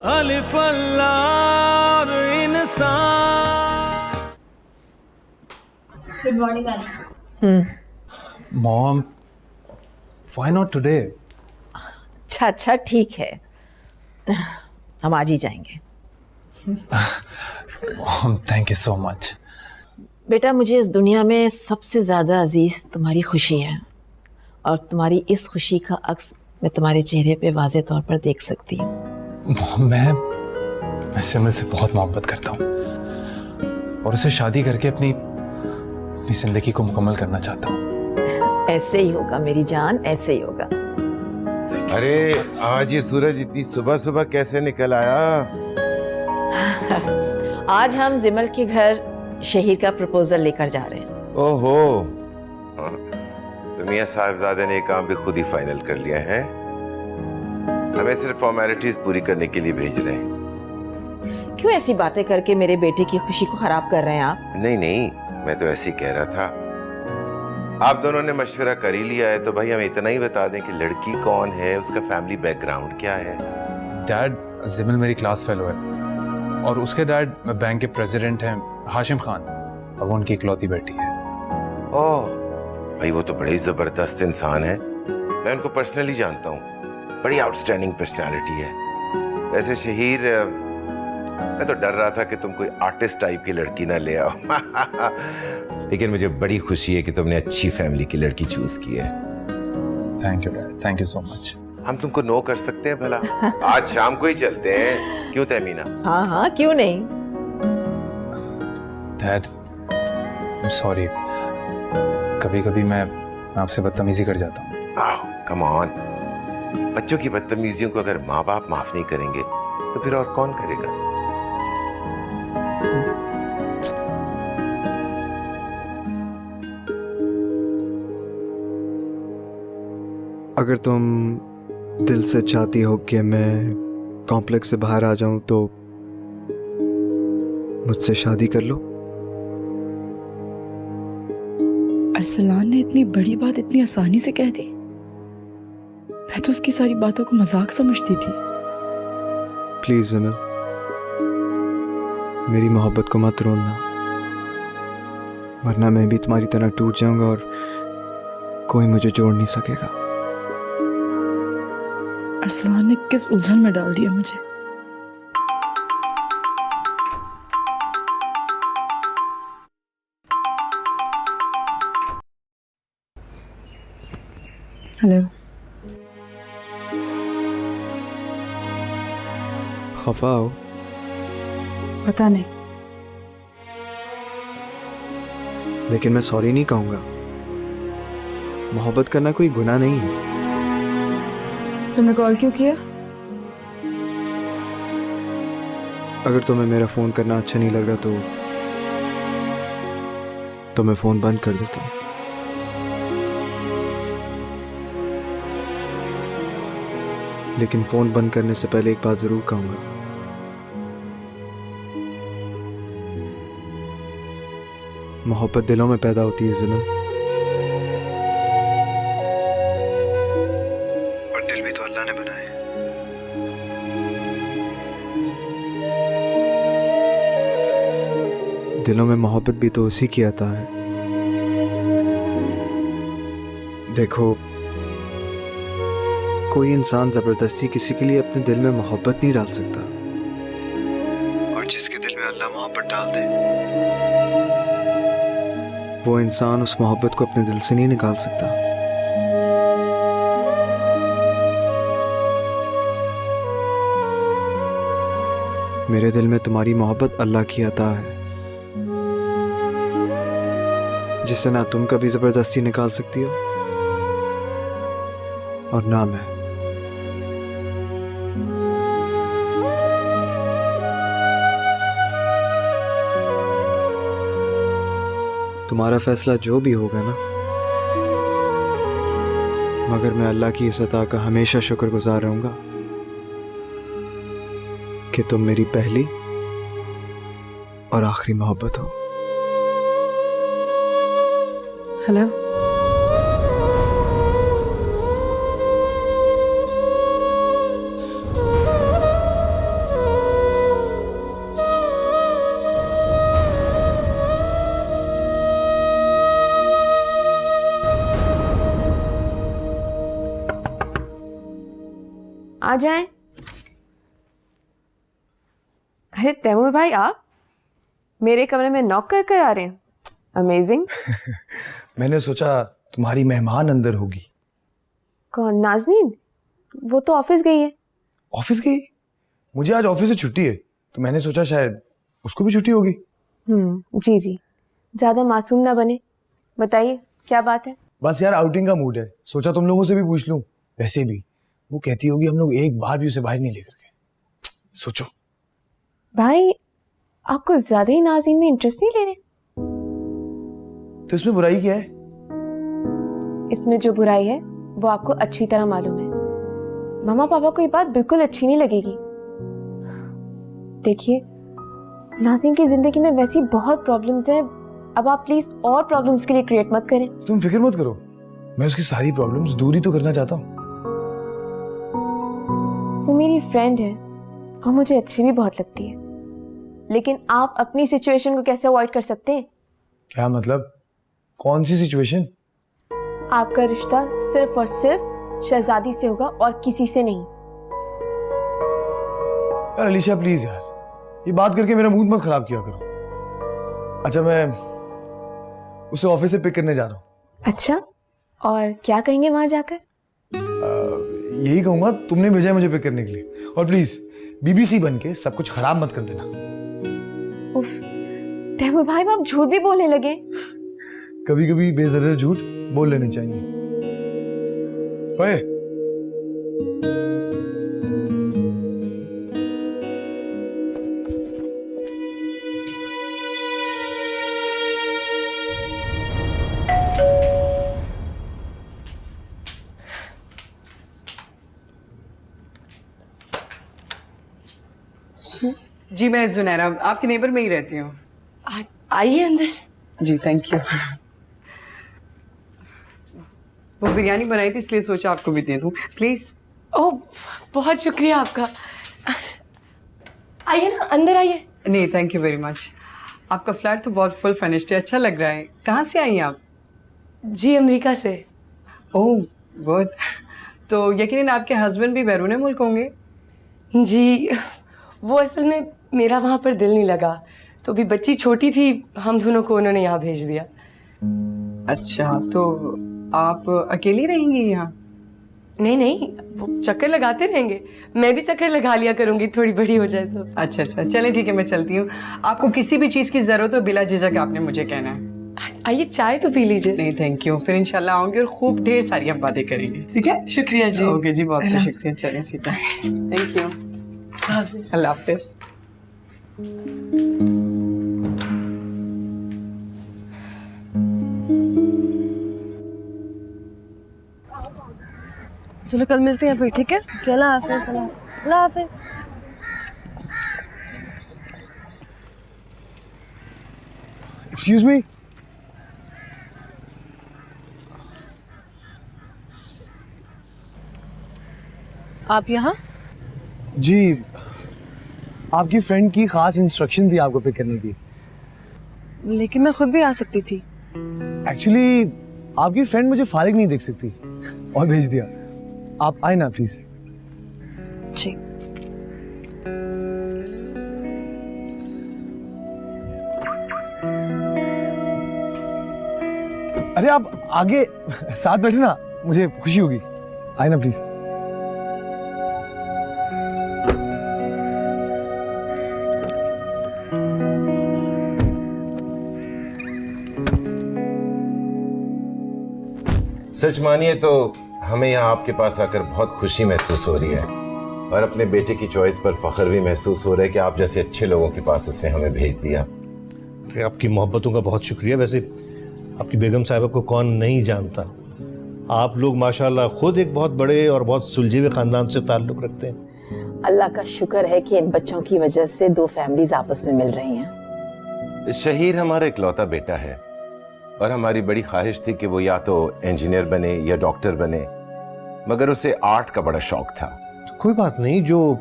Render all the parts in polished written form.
अलिफ अल्लाह और इंसान। Good morning ma'am. Mom, why not today? अच्छा ठीक है, हम आज ही जाएंगे। Mom, thank you so much. बेटा, मुझे इस दुनिया में सबसे ज़्यादा अजीज़ तुम्हारी खुशी है, और तुम्हारी इस खुशी का अक्स मैं तुम्हारे चेहरे पे वाज़े तौर पर देख सकती हूँ। मॉम, मैं सिमल से बहुत मोहब्बत करता हूँ और उसे शादी करके अपनी जिंदगी को मुकम्मल करना चाहता हूँ। ऐसे ही होगा मेरी जान, ऐसे ही होगा। अरे आज ये सूरज इतनी सुबह सुबह कैसे निकल आया? आज हम जिमल के घर शहीर का प्रपोजल लेकर जा रहे हैं। ओहो, तो मियां साहिबजादे ने ये काम भी खुद ही फाइनल कर लिया है। हमें सिर्फ फॉर्मेलिटीज पूरी करने के लिए भेज रहे हैं। क्यों ऐसी बातें करके मेरे बेटे की खुशी को खराब कर रहे हैं आप? नहीं नहीं, मैं तो ऐसे ही कह रहा था। आप दोनों ने मशवरा कर ही लिया है तो भाई हम इतना ही बता दें कि लड़की कौन है, उसका फैमिली बैकग्राउंड क्या है। डैड, जिमल मेरी क्लास फेलो है और उसके डैड बैंक के प्रेसिडेंट हैं, हाशिम खान, और वो उनकी इकलौती बेटी है। ओह भाई, वो तो बड़े ही जबरदस्त इंसान है। मैं उनको पर्सनली जानता हूँ, बड़ी आउटस्टैंडिंग पर्सनालिटी है। वैसे शहीर, मैं तो डर रहा था कि तुम कोई आर्टिस्ट टाइप की लड़की ना ले आओ। लेकिन मुझे बड़ी खुशी है कि तुमने अच्छी फैमिली की लड़की चूज की है। Thank you dad, thank you so much. हम तुमको नो कर सकते हैं भला? आज शाम को ही चलते हैं, क्यों तहमीना? हाँ हाँ, क्यों नहीं। डैड, सॉरी, कभी कभी मैं आपसे बदतमीजी कर जाता हूँ। कम ऑन, बच्चों की बदतमीजियों को अगर माँ बाप माफ नहीं करेंगे तो फिर और कौन करेगा? अगर तुम दिल से चाहती हो कि मैं कॉम्प्लेक्स से बाहर आ जाऊं तो मुझसे शादी कर लो। अरसलान ने इतनी बड़ी बात इतनी आसानी से कह दी। मैं तो उसकी सारी बातों को मजाक समझती थी। प्लीज जिमल, मेरी मोहब्बत को मत रोना, वरना मैं भी तुम्हारी तरह टूट जाऊंगा और कोई मुझे जोड़ नहीं सकेगा। अरसलान ने किस उलझन में डाल दिया मुझे। हेलो। खफा हो? पता नहीं। लेकिन मैं सॉरी नहीं कहूंगा। मोहब्बत करना कोई गुनाह नहीं है। तुमने कॉल क्यों किया? अगर तुम्हें मेरा फोन करना अच्छा नहीं लग रहा तो मैं फोन बंद कर देता हूँ। लेकिन फोन बंद करने से पहले एक बात जरूर कहूंगा। मोहब्बत दिलों में पैदा होती है जिमल, और दिल भी तो अल्लाह ने बनाए हैं। दिलों में मोहब्बत भी तो उसी की अता है। देखो, कोई इंसान जबरदस्ती किसी के लिए अपने दिल में मोहब्बत नहीं डाल सकता, और जिसके दिल में अल्लाह मोहब्बत डाल दे वो इंसान उस मोहब्बत को अपने दिल से नहीं निकाल सकता। मेरे दिल में तुम्हारी मोहब्बत अल्लाह की अता है, जिसे ना तुम कभी जबरदस्ती निकाल सकती हो और ना मैं। तुम्हारा फैसला जो भी होगा ना, मगर मैं अल्लाह की इस अता का हमेशा शुक्रगुजार रहूंगा कि तुम मेरी पहली और आखिरी मोहब्बत हो। हेलो। आ जाएं। अरे तैमूर भाई, आप मेरे कमरे में नॉक कर कर आ रहे हैं? अमेजिंग। मैंने सोचा तुम्हारी मेहमान अंदर होगी। कौन? नाज़नीन? वो तो ऑफिस गई है। ऑफिस गई? मुझे आज ऑफिस से छुट्टी है, तो मैंने सोचा शायद उसको भी छुट्टी होगी। जी जी, ज्यादा मासूम ना बने। बताइए क्या बात है? बस यार आउटिंग का मूड है, सोचा तुम लोगों से भी पूछ लूं। वैसे भी वो कहती होगी हम लोग एक बार भी उसे बाहर नहीं लेकर गए। सोचो। भाई आपको ज्यादा ही नाज़नीन में इंटरेस्ट नहीं ले रहे? तो इसमें बुराई क्या है? इसमें जो बुराई है वो आपको अच्छी तरह मालूम है। मामा पापा को ये बात बिल्कुल अच्छी नहीं लगेगी। देखिए, नाज़नीन की जिंदगी में वैसी बहुत प्रॉब्लम्स हैं। अब आप प्लीज और प्रॉब्लम्स के लिए क्रिएट मत करें। तुम फिक्र मत करो, मैं उसकी सारी प्रॉब्लम्स दूर ही तो करना चाहता हूँ। वो मेरी फ्रेंड है और मुझे अच्छी भी बहुत लगती है, लेकिन आप अपनी सिचुएशन को कैसे अवॉइड कर सकते हैं? क्या मतलब? कौन सी सिचुएशन? आपका रिश्ता सिर्फ और सिर्फ शहजादी से होगा और किसी से नहीं। यार अलीशा प्लीज यार, ये बात करके मेरा मूड मत खराब किया करो। अच्छा, मैं उसे ऑफिस से पिक करने जा रहा हूँ। अच्छा, और क्या कहेंगे वहां जाकर? यही कहूंगा तुमने भेजा है मुझे पिक करने के लिए, और प्लीज बीबीसी बन के सब कुछ खराब मत कर देना। उफ, तैमूर भाई आप झूठ भी बोलने लगे। कभी कभी बेजरूर झूठ बोल लेने चाहिए। ओए, जी मैं जुनैरा आपकी नेबर में ही रहती हूँ। आइए अंदर। जी थैंक यू। वो बिरयानी बनाई थी इसलिए सोचा आपको भी दे दूँ, प्लीज। ओह बहुत शुक्रिया आपका। आइए ना, अंदर आइए। नहीं थैंक यू वेरी मच। आपका फ्लैट तो बहुत फुल फर्निश्ड है, अच्छा लग रहा है। कहाँ से आई हैं आप? जी अमेरिका से। Oh good. तो यकीनन आपके हस्बैंड भी बैरून मुल्क होंगे। जी वो असल में मेरा वहाँ पर दिल नहीं लगा, तो अभी बच्ची छोटी थी, हम दोनों को उन्होंने यहाँ भेज दिया। अच्छा, तो आप अकेली रहेंगी यहाँ? नहीं नहीं, वो चक्कर लगाते रहेंगे, मैं भी चक्कर लगा लिया करूँगी थोड़ी बड़ी हो जाए तो। अच्छा अच्छा, चलें ठीक है, मैं चलती हूँ। आपको किसी भी चीज़ की ज़रूरत हो बिला झिझक आपने मुझे कहना है। आइए चाय तो पी लीजिए। नहीं थैंक यू, फिर इंशाल्लाह आऊंगी और खूब ढेर सारी हम बातें करेंगे। ठीक है, शुक्रिया जी। ओके जी, बहुत बहुत शुक्रिया। चलें सीता, थैंक यू, अल्लाह हाफिज। चलो कल मिलते हैं फिर, ठीक है? अल्लाह हाफिज। अल्लाह हाफिज। Excuse me. आप यहाँ? जी, आपकी फ्रेंड की खास इंस्ट्रक्शन थी आपको पिक करने की। लेकिन मैं खुद भी आ सकती थी। एक्चुअली आपकी फ्रेंड मुझे फारिग नहीं देख सकती और भेज दिया। आप आए ना प्लीज। जी। अरे आप आगे साथ बैठे ना, मुझे खुशी होगी। आए ना प्लीज। सच मानिए तो हमें यहाँ आपके पास आकर बहुत खुशी महसूस हो रही है, और अपने बेटे की चॉइस पर फख्र भी महसूस हो रहा है कि आप जैसे अच्छे लोगों के पास उसने हमें भेज दिया। आपकी मोहब्बतों का बहुत शुक्रिया। वैसे आपकी बेगम साहिबा को कौन नहीं जानता। आप लोग माशाल्लाह खुद एक बहुत बड़े और बहुत सुलझे हुए ख़ानदान से ताल्लुक़ रखते हैं। अल्लाह का शुक्र है कि इन बच्चों की वजह से दो फैमिलीज आपस में मिल रही हैं। शहीर हमारा इकलौता बेटा है, और हमारी बड़ी ख्वाहिश थी कि वो या तो इंजीनियर बने या डॉक्टर बने, मगर उसे आर्ट का बड़ा शौक था। तो कोई बात नहीं, जो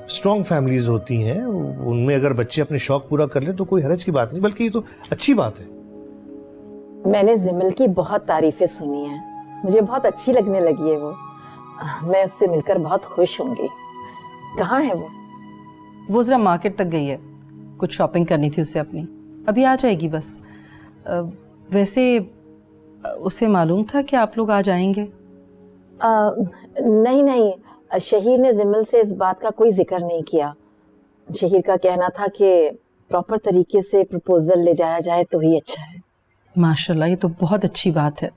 स्ट्रॉन्ग फैमिलीज होती हैं उनमें अगर बच्चे अपने शौक पूरा कर ले तो कोई हरज की बात नहीं, बल्कि ये तो अच्छी बात है। मैंने जिमल की बहुत तारीफें सुनी हैं, मुझे बहुत अच्छी लगने लगी है वो। मैं उससे मिलकर बहुत खुश होंगी। कहाँ है वो? वो ज़रा मार्केट तक गई है, कुछ शॉपिंग करनी थी उसे अपनी, अभी आ जाएगी बस। वैसे उसे मालूम था कि आप लोग आ जाएंगे? नहीं नहीं, शहीर ने जिमल से इस बात का कोई जिक्र नहीं किया। शहीर का कहना था कि प्रॉपर तरीके से प्रपोजल ले जाया जाए तो ही अच्छा है। माशाल्लाह, ये तो बहुत अच्छी बात है।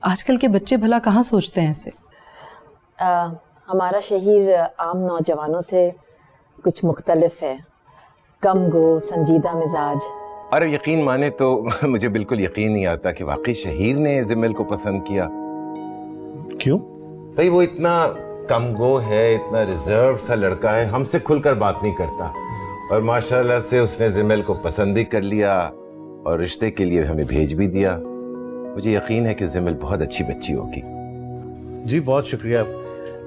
आजकल के बच्चे भला कहाँ सोचते हैं ऐसे। हमारा शहीर आम नौजवानों से कुछ मुख्तलिफ है, कम गो, संजीदा मिजाज। अरे यकीन माने तो मुझे बिल्कुल यकीन नहीं आता कि वाकई शहीर ने जिमल को पसंद किया। क्यों? भाई वो इतना कमगो है, इतना रिजर्व सा लड़का है, हमसे खुलकर बात नहीं करता, और माशाल्लाह से उसने जिमल को पसंद भी कर लिया और रिश्ते के लिए हमें भेज भी दिया। मुझे यकीन है कि जिमल बहुत अच्छी बच्ची होगी। जी बहुत शुक्रिया।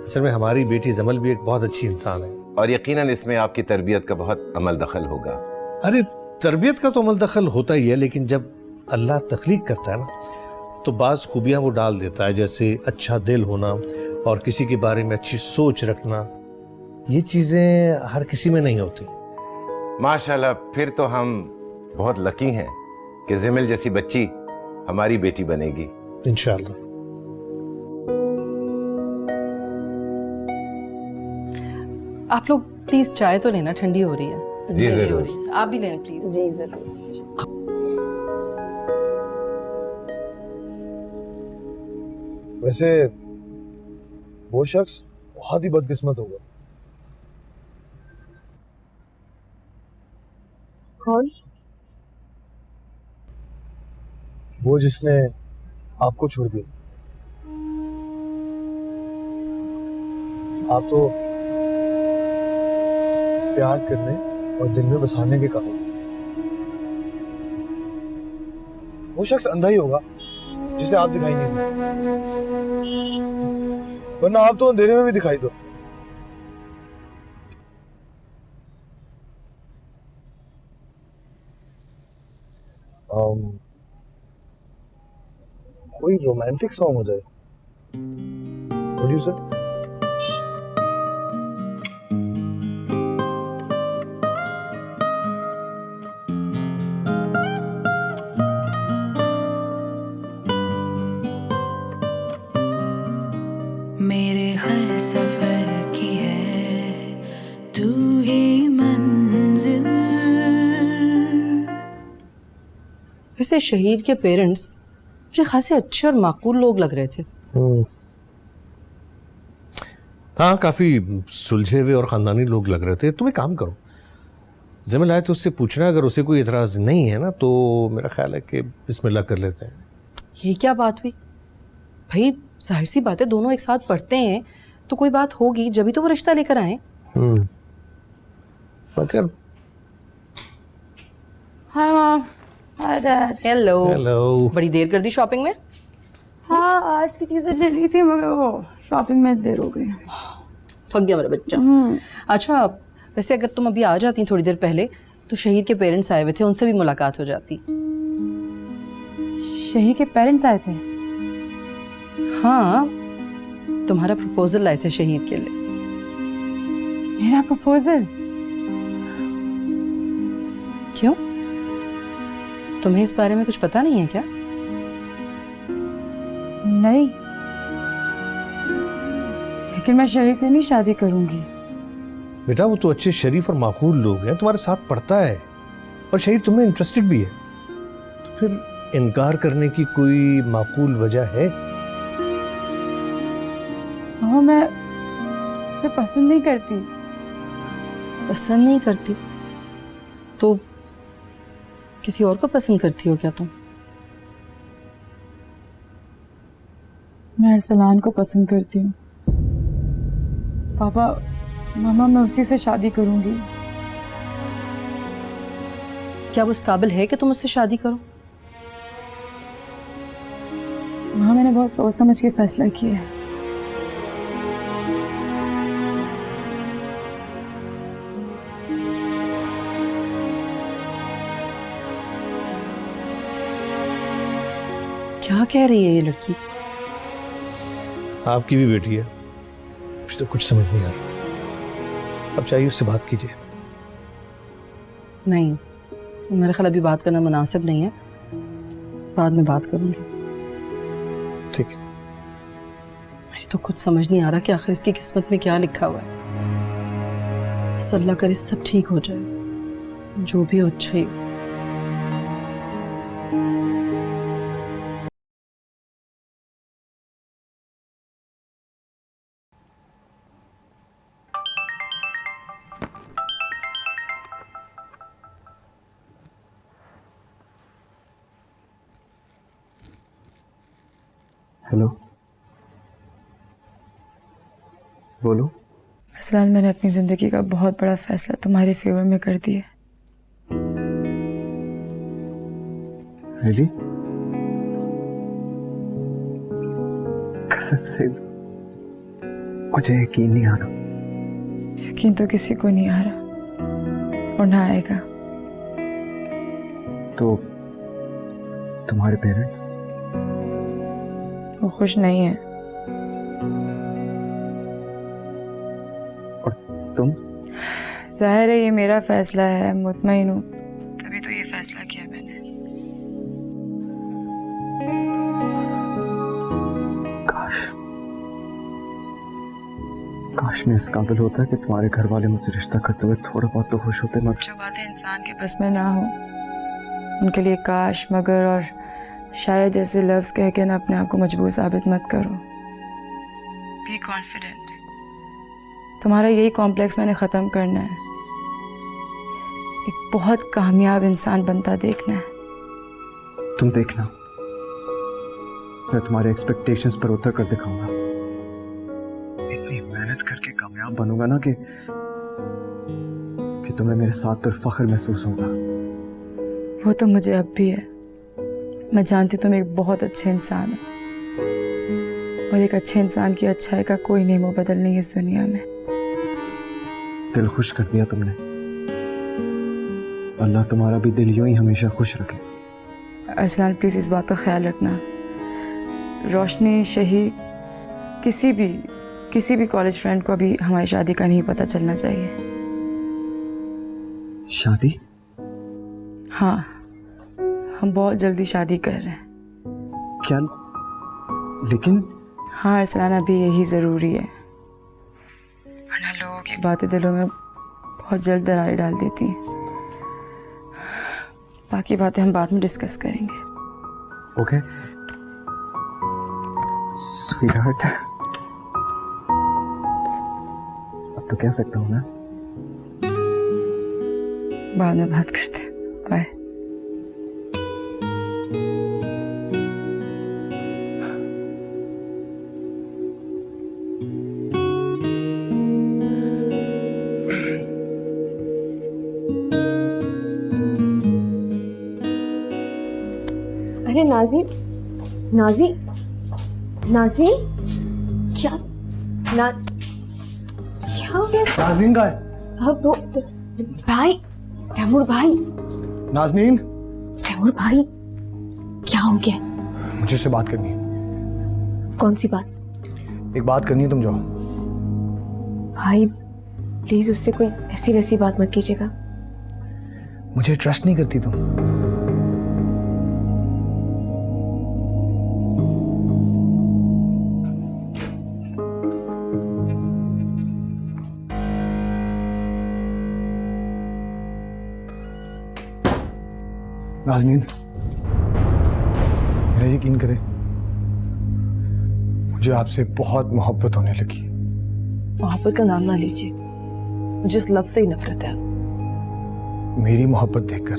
असल में हमारी बेटी जमल भी एक बहुत अच्छी इंसान है, और यकीनन इसमें आपकी तरबियत का बहुत अमल दखल होगा। अरे तरबियत का तो अमल दखल होता ही है, लेकिन जब अल्लाह तख्लीक करता है ना तो बाज़ खूबियाँ वो डाल देता है, जैसे अच्छा दिल होना और किसी के बारे में अच्छी सोच रखना। ये चीज़ें हर किसी में नहीं होती। माशाल्लाह, फिर तो हम बहुत लकी हैं कि जिमल जैसी बच्ची हमारी बेटी बनेगी इंशाल्लाह। आप लोग प्लीज चाय तो लेना, ठंडी हो रही है। जी, ठंडी जरूर। हो रही है। आप भी लेना प्लीज। जी जरूर। वैसे वो शख्स बहुत ही बदकिस्मत होगा। कौन? वो जिसने आपको छोड़ दिया। आप तो प्यार करने और दिल में बसाने के काबिल। वो शख्स अंधा ही होगा जिसे आप दिखाई नहीं दी, वरना आप तो अंधेरे में भी दिखाई दो। कोई रोमांटिक सॉन्ग हो जाए। प्रोड्यूसर मेरे हर सफर की है तू ही मंजिल। वैसे शहीद के पेरेंट्स मुझे खासे अच्छे और माकूल लोग लग रहे थे। हाँ, काफ़ी सुलझे हुए और ख़ानदानी लोग लग रहे थे। तुम एक काम करो, ज़मील आए तो उससे पूछना, अगर उसे कोई एतराज़ नहीं है ना तो मेरा ख्याल है कि बिस्मिल्लाह कर लेते हैं। ये क्या बात हुई भाई? जाहिर सी बात है, दोनों एक साथ पढ़ते हैं तो कोई बात होगी, जब भी तो वो रिश्ता लेकर आए। मगर hi mom, hi dad. Hello. Hello. बड़ी देर कर दी शॉपिंग में? हाँ, आज की चीजें ले ली थी मगर वो शॉपिंग में देर हो गई। थक गया मेरा बच्चा। अच्छा, वैसे अगर तुम अभी आ जाती थोड़ी देर पहले तो शहीद के पेरेंट्स आए हुए थे, उनसे भी मुलाकात हो जाती। शहीद के पेरेंट्स आए थे? हाँ, तुम्हारा प्रपोजल लाए थे शहीद के लिए। मेरा प्रपोजल? क्यों, तुम्हें इस बारे में कुछ पता नहीं है क्या? नहीं, लेकिन मैं शहीद से नहीं शादी करूंगी। बेटा, वो तो अच्छे शरीफ और माकूल लोग हैं, तुम्हारे साथ पढ़ता है और शहीद तुम्हें इंटरेस्टेड भी है, तो फिर इनकार करने की कोई माकूल वजह है? हाँ, मैं उसे पसंद नहीं करती। पसंद नहीं करती तो किसी और को पसंद करती हो क्या तुम? मैं अरसलान को पसंद करती हूँ। पापा, मामा, मैं उसी से शादी करूंगी। क्या वो इस काबिल है कि तुम उससे शादी करो? हाँ, मैंने बहुत सोच समझ के फैसला किया है। क्या कह रही है ये लड़की? आपकी भी बेटी है, तो कुछ समझ नहीं आ रहा। अब चाहिए उससे बात कीजिए। नहीं, मेरा ख्याल अभी बात करना मुनासिब नहीं है, बाद में बात करूंगी। ठीक है। मुझे तो कुछ समझ नहीं आ रहा कि आखिर इसकी किस्मत में क्या लिखा हुआ है। बस अल्लाह करे सब ठीक हो जाए, जो भी हो अच्छा ही हो। हेलो, बोलो। अरसलान, मैंने अपनी ज़िंदगी का बहुत बड़ा फैसला तुम्हारे फेवर में कर दिया। रियली? कसम से मुझे यकीन नहीं आ रहा। यकीन तो किसी को नहीं आ रहा और ना आएगा। तो तुम्हारे पेरेंट्स? वो खुश नहीं है। और तुम? जाहिर है ये मेरा फैसला है, मुतमईन हूँ, तभी तो ये फैसला किया मैंने। काश मैं इस काबिल होता कि तुम्हारे घर वाले मुझसे रिश्ता करते हुए थोड़ा बहुत तो खुश होते। मगर जो बातें इंसान के बस में ना हो, उनके लिए काश, मगर और शायद जैसे लफ्ज कह के ना अपने आप को मजबूर साबित मत करो। Be confident. तुम्हारा यही कॉम्प्लेक्स मैंने ख़त्म करना है। एक बहुत कामयाब इंसान बनता देखना है। तुम देखना, मैं तुम्हारे एक्सपेक्टेशंस पर उतर कर दिखाऊंगा। इतनी मेहनत करके कामयाब बनूंगा ना कि तुम्हें मेरे साथ पर फख्र महसूस होगा। वो तो मुझे अब भी है। मैं जानती तुम एक बहुत अच्छे इंसान हो और एक अच्छे इंसान की अच्छाई का कोई नेम व बदल नहीं है इस दुनिया में। दिल खुश कर दिया तुमने। अल्लाह तुम्हारा भी दिल यूं ही हमेशा खुश रखे। अरसलान, प्लीज इस बात का ख्याल रखना, रोशनी, शहीद, किसी भी कॉलेज फ्रेंड को अभी हमारी शादी का नहीं पता चलना चाहिए। शादी? हाँ, हम बहुत जल्दी शादी कर रहे हैं। क्या? लेकिन हाँ अरसलान, अभी यही ज़रूरी है, वरना लोगों की बातें दिलों में बहुत जल्द दरारें डाल देती हैं। बाकी बातें हम बाद में डिस्कस करेंगे। ओके स्वीटहार्ट, अब तो कह सकता हूँ ना। बाद में बात करते हैं। बाय। अरे नाज़ी, नाज़ी, नाज़ी, क्या हो गया? नाज़नीन कहाँ है? अब वो भाई, तैमूर भाई। नाज़नीन? तैमूर भाई, क्या हो गया? मुझे उससे बात करनी है। कौन सी बात? एक बात करनी है, तुम जाओ। भाई प्लीज उससे कोई ऐसी वैसी बात मत कीजिएगा। मुझे ट्रस्ट नहीं करती तुम। नाज़नीन, मेरा यकीन करें, मुझे आपसे बहुत मोहब्बत होने लगी। मोहब्बत का नाम ना लीजिए, मुझे इस लफ्ज़ से ही नफरत है। मेरी मोहब्बत देखकर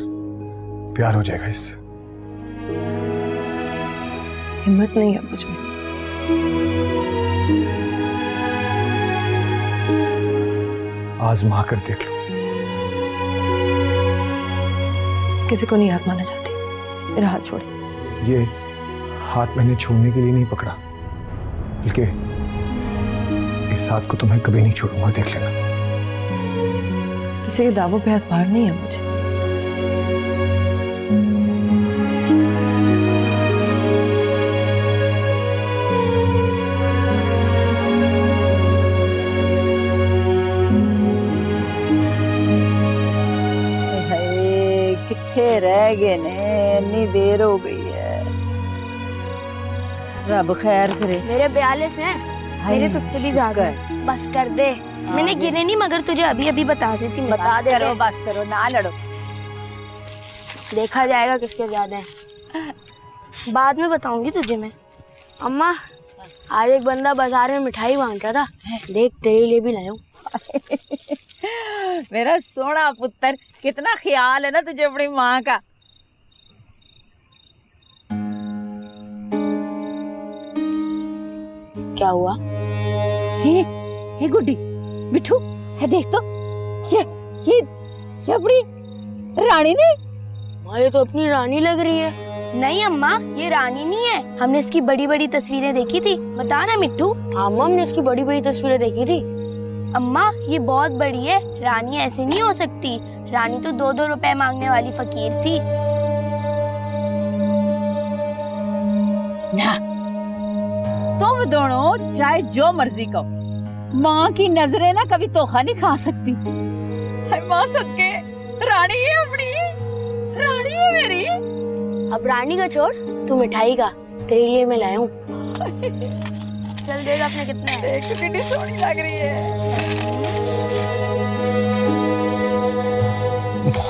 प्यार हो जाएगा इससे। हिम्मत नहीं है मुझ में। आजमा कर देख लो। किसी को नहीं आजमाना चाहती, मेरा हाथ छोड़िए। ये हाथ मैंने छोड़ने के लिए नहीं पकड़ा, बल्कि इस हाथ को तुम्हें कभी नहीं छोड़ूंगा, देख लेना। किसी के दावों पे एतबार नहीं है मुझे। रह गए ने, इतनी देर हो गई है। रब खैर करे। मेरे 42 हैं। मेरे तुझसे भी ज्यादा है। बस कर दे। मैंने गिने नहीं, मगर तुझे अभी अभी बता देती। बता दे। करो बस करो, ना लड़ो। देखा जाएगा किसके ज्यादा है। बाद में बताऊंगी तुझे मैं। अम्मा, आज एक बंदा बाजार में मिठाई बांट रहा था, देख तेरे लिए भी लाया हूं। मेरा सोना पुत्र, कितना ख्याल है ना तुझे अपनी माँ का। क्या हुआ? हे गुड्डी, मिठू, है देख तो, ये अपनी रानी ने। माँ, ये तो अपनी रानी लग रही है। नहीं अम्मा, ये रानी नहीं है। हमने इसकी बड़ी बड़ी तस्वीरें देखी थी। बता ना मिट्टू। हाँ अम्मा, हमने इसकी बड़ी बड़ी तस्वीरें देखी थी। अम्मा, ये बहुत बड़ी है। रानी ऐसी नहीं हो सकती। रानी तो 2-2 रुपए मांगने वाली फकीर थी ना। तुम दोनों चाहे जो मर्जी कहो, माँ की नजरें ना कभी धोखा नहीं खा सकती। माँ सदके, रानी है अपनी, रानी है मेरी। अब रानी का छोड़, तू मिठाई का, तेरे लिए मैं लाया हूँ। चल देख अपने कितने हैं। देख कितनी सोहनी लग रही है।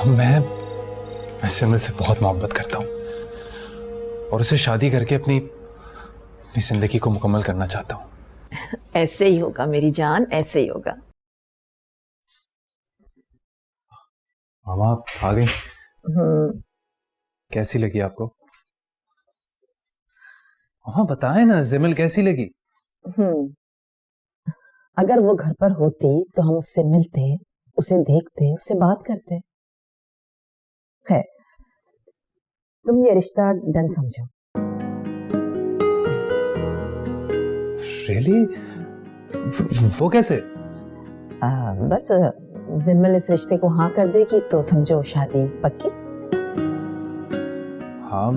मैं सिमल से बहुत मोहब्बत करता हूँ और उसे शादी करके अपनी जिंदगी को मुकम्मल करना चाहता हूँ। ऐसे ही होगा मेरी जान, ऐसे ही होगा। मामा आप आ गई। कैसी लगी आपको? हाँ बताएं ना, जिमल कैसी लगी? अगर वो घर पर होती तो हम उससे मिलते, उसे देखते, उससे बात करते। है, तुम ये रिश्ता डन समझो। रियली? वो कैसे? बस जिम्मल इस रिश्ते को हाँ कर देगी तो समझो शादी पक्की। हाँ,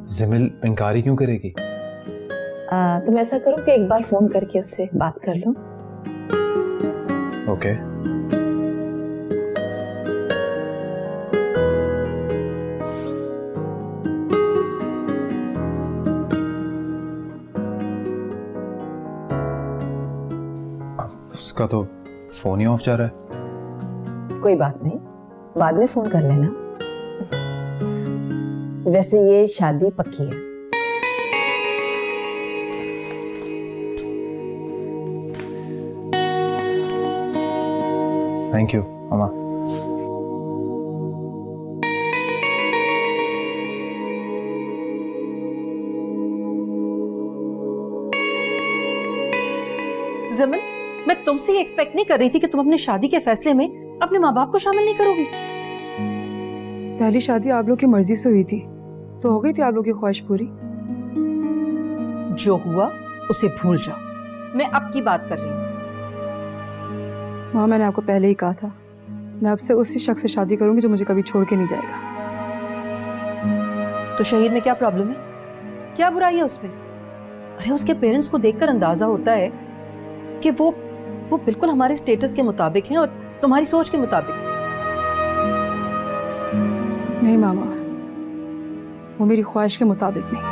जिमल इनकारी क्यों करेगी? तुम ऐसा करो कि एक बार फोन करके उससे बात कर लो। ओके। उसका तो फोन ही ऑफ जा रहा है। कोई बात नहीं, बाद में फोन कर लेना। वैसे ये शादी पक्की है। थैंक यू मामा। ज़मन, मैं तुमसे ये एक्सपेक्ट नहीं कर रही थी कि तुम अपने शादी के फैसले में अपने माँ बाप को शामिल नहीं करोगी। पहली शादी आप लोग की मर्जी से हुई थी तो हो गई थी आप लोग की ख्वाहिश पूरी। जो हुआ उसे भूल जाओ, मैं अब की बात कर रही हूँ। माँ, मैंने आपको पहले ही कहा था मैं आपसे उसी शख्स से शादी करूंगी जो मुझे कभी छोड़ के नहीं जाएगा। तो शहीद में क्या प्रॉब्लम है? क्या बुराई है उसमें? अरे उसके पेरेंट्स को देखकर अंदाजा होता है कि वो बिल्कुल हमारे स्टेटस के मुताबिक हैं और तुम्हारी सोच के मुताबिक। नहीं मामा, वो मेरी ख्वाहिश के मुताबिक नहीं।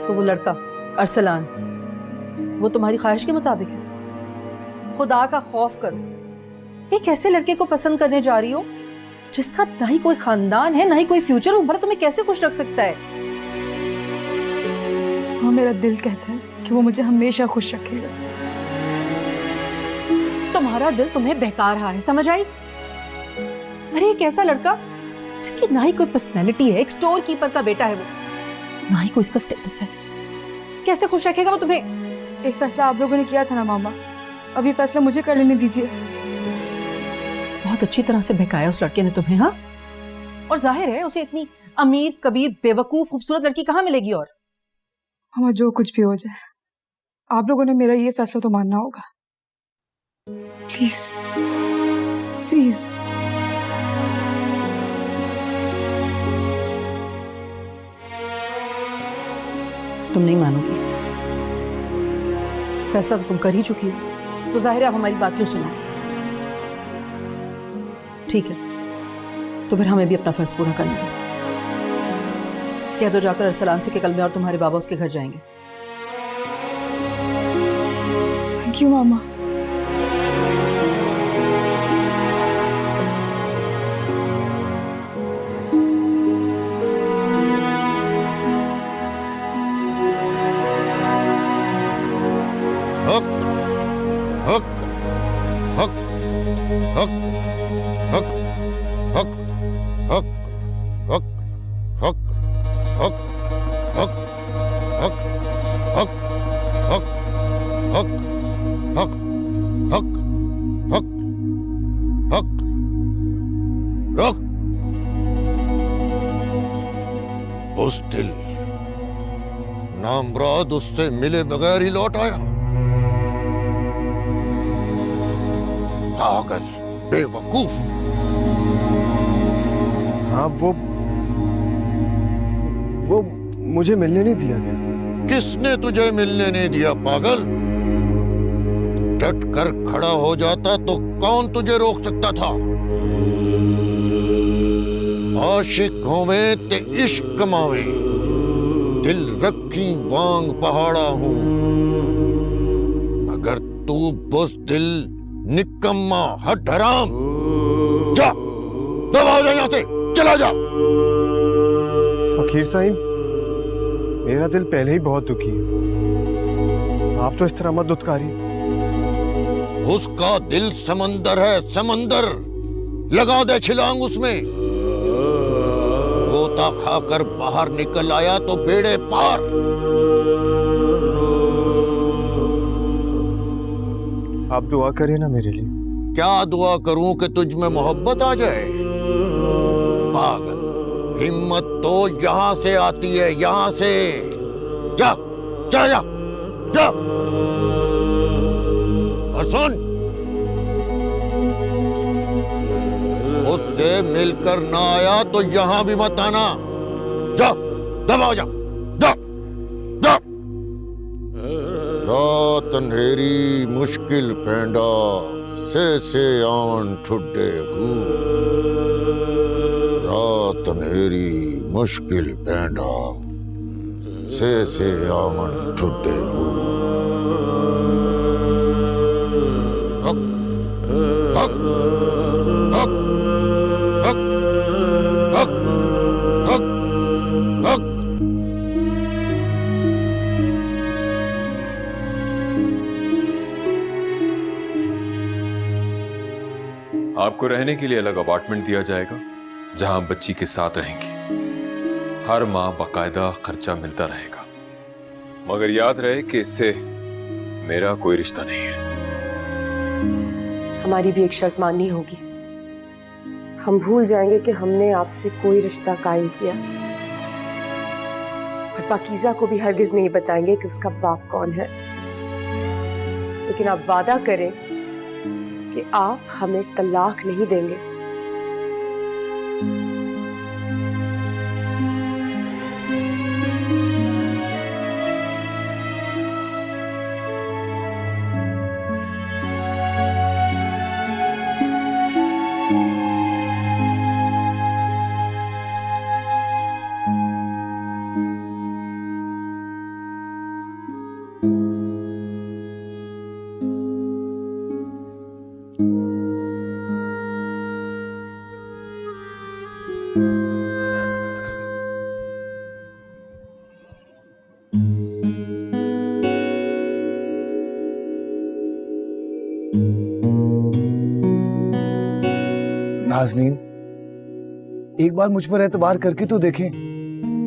तो वो लड़का अरसलान, वो तुम्हारी ख्वाहिश के मुताबिक है? खुदा का खौफ करो, एक ऐसे लड़के को पसंद करने जा रही हो जिसका ना ही कोई खानदान है ना ही कोई फ्यूचर। वो भला तुम्हें कैसे खुश रख सकता है? हाँ, मेरा दिल कहता है कि वो मुझे हमेशा खुश रखेगा। तुम्हारा दिल तुम्हें बहका रहा है, समझ आई? अरे एक ऐसा लड़का जिसकी ना ही कोई पर्सनैलिटी है, एक स्टोर कीपर का बेटा है वो, ना ही कोई इसका स्टेटस है, कैसे खुश रखेगा वो तुम्हें? एक फैसला आप लोगों ने किया था ना मामा, अब ये फैसला मुझे कर लेने दीजिए। बहुत अच्छी तरह से बहकाया उस लड़के ने तुम्हें। हाँ, और जाहिर है उसे इतनी अमीर कबीर बेवकूफ खूबसूरत लड़की कहाँ मिलेगी? और हमारा जो कुछ भी हो जाए, आप लोगों ने मेरा ये फैसला तो मानना होगा। Please please. तुम नहीं मानोगी, फैसला तो तुम कर ही चुकी हो, तो जाहिर है आप हमारी बात क्यों सुनोगी? ठीक है, तो फिर हमें भी अपना फर्ज पूरा करने दो। कह दो जाकर अरसलान से कि कल मैं और तुम्हारे बाबा उसके घर जाएंगे। थैंक यू मामा। हक हक हक हक हक हक हक हक हक हक हक हक हक हक हक हक हक हक हक रख। उस दिल नामराद उससे मिले बगैर ही लौट आया। पागल, बेवकूफ। हाँ, वो मुझे मिलने नहीं दिया गया। किसने तुझे मिलने नहीं दिया पागल? डट कर खड़ा हो जाता तो कौन तुझे रोक सकता था? आशिक होवे ते इश्क मावे, दिल रखी वांग पहाड़ा हूं। मगर तू बुज़दिल, निकम्मा, हट हराम। जा, दबा जा यहां से, चला जा। फकीर साहिब, मेरा दिल पहले ही बहुत दुखी है, आप तो इस तरह मत दुत्कारिए। उसका दिल समंदर है, समंदर। लगा दे छलांग उसमें। गोता खाकर बाहर निकल आया तो बेड़े पार। आप दुआ करिए ना मेरे लिए। क्या दुआ करूं कि तुझ में मोहब्बत आ जाए? पागल, हिम्मत तो यहां से आती है, यहां से। जा, चला जा, जा। और सुन, उससे मिलकर ना आया तो यहां भी मत आना। जा, दबा जा, जा, जा। रात अंधेरी मुश्किल पैंडा, से आन ठुड्डे हूँ। रात अंधेरी मुश्किल पैंडा, से आन ठुड्डे हूँ। हक हक हक हक हक हक हक। आपको रहने के लिए अलग अपार्टमेंट दिया जाएगा जहां आप बच्ची के साथ रहेंगी। हर माह बाकायदा खर्चा मिलता रहेगा, मगर याद रहे कि इससे मेरा कोई रिश्ता नहीं है। हमारी भी एक शर्त माननी होगी। हम भूल जाएंगे कि हमने आपसे कोई रिश्ता कायम किया, और पाकीज़ा को भी हरगिज नहीं बताएंगे कि उसका बाप कौन है। लेकिन आप वादा करें कि आप हमें तलाक नहीं देंगे। नाज़नीन, एक बार मुझ पर एतबार करके तो देखें,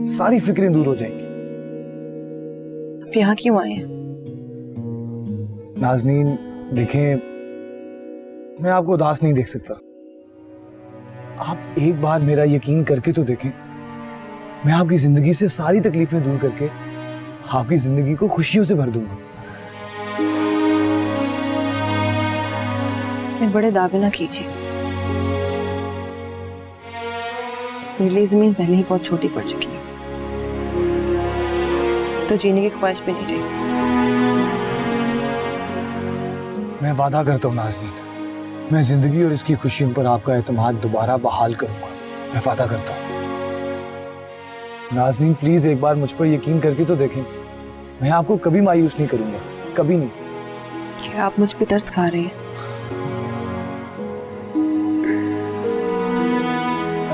सारी फिक्रें दूर हो जाएंगी। आप यहाँ क्यों आए हैं? नाज़नीन देखें, मैं आपको उदास नहीं देख सकता। आप एक बार मेरा यकीन करके तो देखें, मैं आपकी जिंदगी से सारी तकलीफें दूर करके आपकी जिंदगी को खुशियों से भर दूंगा। इतने बड़े दावे ना कीजिए। मेरे लिए जमीन पहले ही बहुत छोटी पड़ चुकी है, तो जीने की ख्वाहिश भी नहीं रही। मैं वादा करता हूँ नाज़नीन, मैं जिंदगी और इसकी खुशियों पर आपका एतमाद दोबारा बहाल करूंगा। मैं वादा करता हूँ। नाज़नीन प्लीज एक बार मुझ पर यकीन करके तो देखें, मैं आपको कभी मायूस नहीं करूंगा, कभी नहीं। क्या आप मुझ पे तरस खा रहे हैं?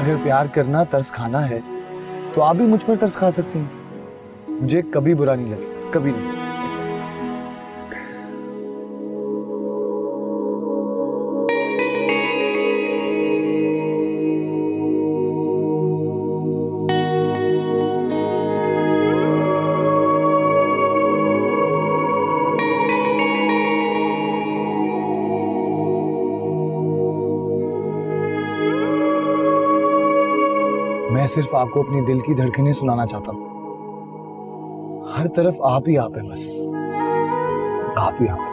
अगर प्यार करना तरस खाना है तो आप भी मुझ पर तरस खा सकती हैं। मुझे कभी बुरा नहीं लगेगा, कभी नहीं। मैं सिर्फ आपको अपनी दिल की धड़कनें सुनाना चाहता हूं। हर तरफ आप ही आप है, बस आप ही आप है।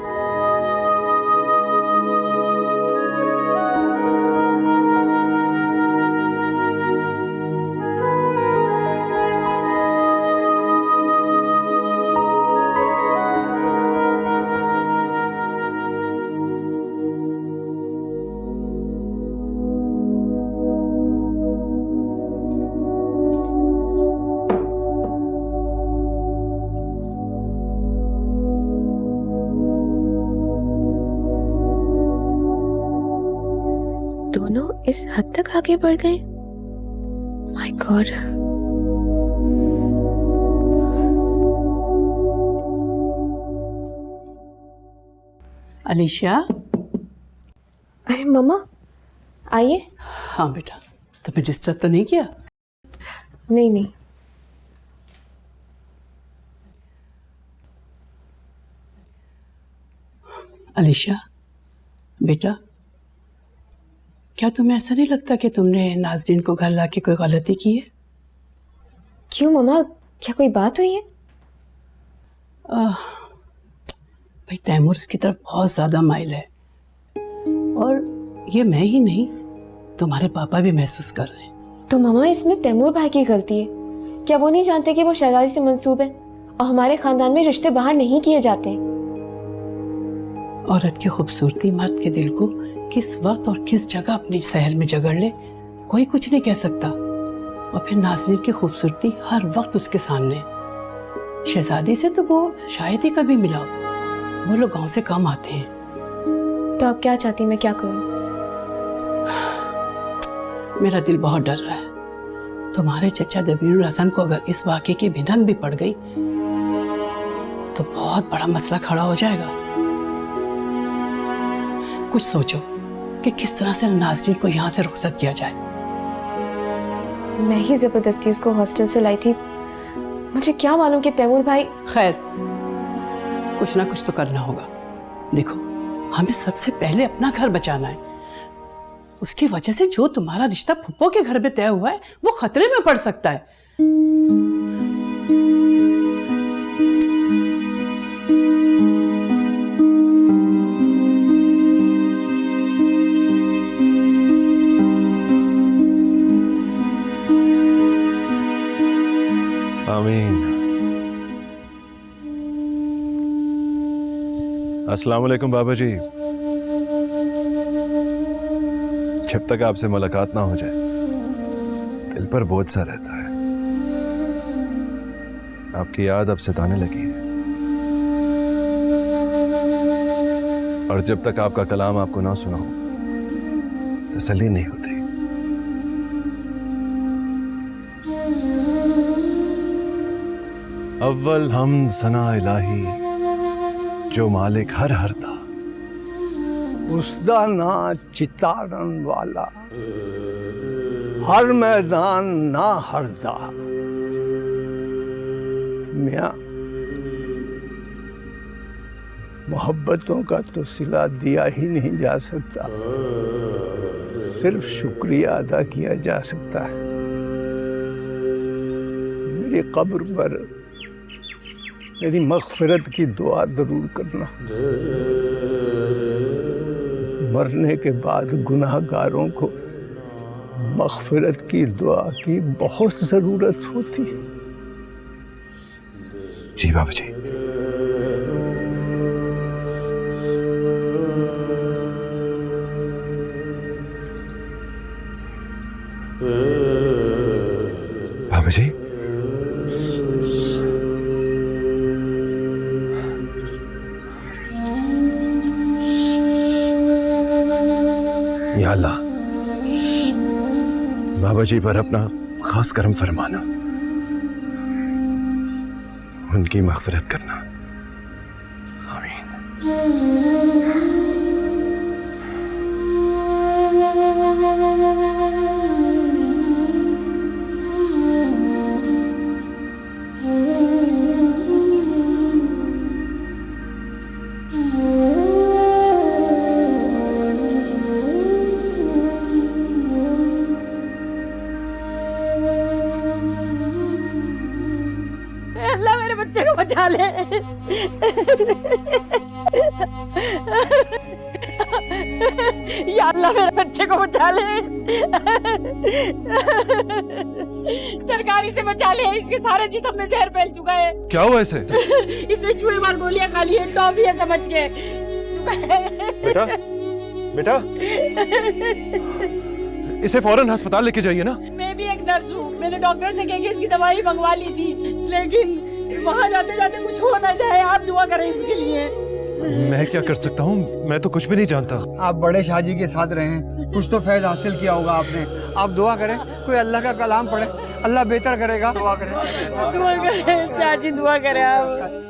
दोनों इस हद तक आगे बढ़ गए। My God. अलीशा। अरे मम्मा आइए। हाँ बेटा, तुम्हें डिस्टर्ब तो नहीं किया? नहीं नहीं। अलीशा बेटा, क्या तुम्हें ऐसा नहीं लगता कि तुमने नाज़रीन को घर लाके कोई गलती की है? क्यों मम्मा, क्या कोई बात हुई है? भाई तैमूर उसकी तरफ बहुत ज़्यादा माइल है, और ये मैं ही नहीं, तुम्हारे पापा भी महसूस कर रहे हैं। तो मम्मा इसमें तैमूर भाई की गलती है? क्या वो नहीं जानते कि वो शहजादी से मंसूब है और हमारे खानदान में रिश्ते बाहर नहीं किए जाते? औरत की खूबसूरती मर्द के दिल को किस वक्त और किस जगह अपने शहर में जगड़ ले, कोई कुछ नहीं कह सकता। और फिर नाज़रीन की खूबसूरती हर वक्त उसके सामने। शहजादी से तो वो शायद ही कभी मिला, वो लोग गांव से कम आते हैं। तो आप क्या चाहती, मैं क्या करूं? मेरा दिल बहुत डर रहा है। तुम्हारे चचा दबीरुल हसन को अगर इस वाक़े की भिनक भी पड़ गई तो बहुत बड़ा मसला खड़ा हो जाएगा। कुछ सोचो कि किस तरह से नाज़रीन को यहाँ से रुखसत किया जाए। मैं ही जबरदस्ती उसको हॉस्टल से लाई थी, मुझे क्या मालूम कि तैमूर भाई। खैर, कुछ ना कुछ तो करना होगा। देखो, हमें सबसे पहले अपना घर बचाना है। उसकी वजह से जो तुम्हारा रिश्ता फुप्पो के घर में तय हुआ है वो खतरे में पड़ सकता है। आमीन। अस्सलाम वालेकुम बाबा जी। जब तक आपसे मुलाकात ना हो जाए दिल पर बोझ सा रहता है। आपकी याद अब सताने लगी है, और जब तक आपका कलाम आपको ना सुना हो तसल्ली नहीं होती। अव्वल हम सना इलाही जो मालिक हर दा, उसदा ना चितारन वाला, हर मैदान ना हरदा। मियाँ, मोहब्बतों का तो सिला दिया ही नहीं जा सकता, सिर्फ शुक्रिया अदा किया जा सकता है। मेरी कब्र पर मेरी मग़फ़िरत की दुआ जरूर करना। मरने के बाद गुनाहगारों को मग़फ़िरत की दुआ की बहुत ज़रूरत होती है। जी बाबा जी। या अल्लाह, बाबा जी पर अपना खास करम फरमाना, उनकी मग़फ़िरत करना। अल्लाह मेरे बच्चे को बचा ले। या अल्लाह मेरे बच्चे को बचा ले। सरकारी से बचा ले, इसके सारे जिस्म में जहर फैल चुका है। क्या हुआ इसे? इसने चूहे मार गोलियां खा ली है, टॉफी है समझ के। बेटा, बेटा, इसे फौरन अस्पताल लेके जाइए ना। मैं भी एक नर्स हूँ, मैंने डॉक्टर से कह के इसकी दवाई मंगवा ली थी, लेकिन वहाँ जाते जाते कुछ हो ना जाए। आप दुआ करें इसके लिए। मैं क्या कर सकता हूँ, मैं तो कुछ भी नहीं जानता। आप बड़े शाहजी के साथ रहे, कुछ तो फैज़ हासिल किया होगा आपने। आप दुआ करें, कोई अल्लाह का कलाम पढ़े, अल्लाह बेहतर करेगा। दुआ करें, शाहजी दुआ करें आप।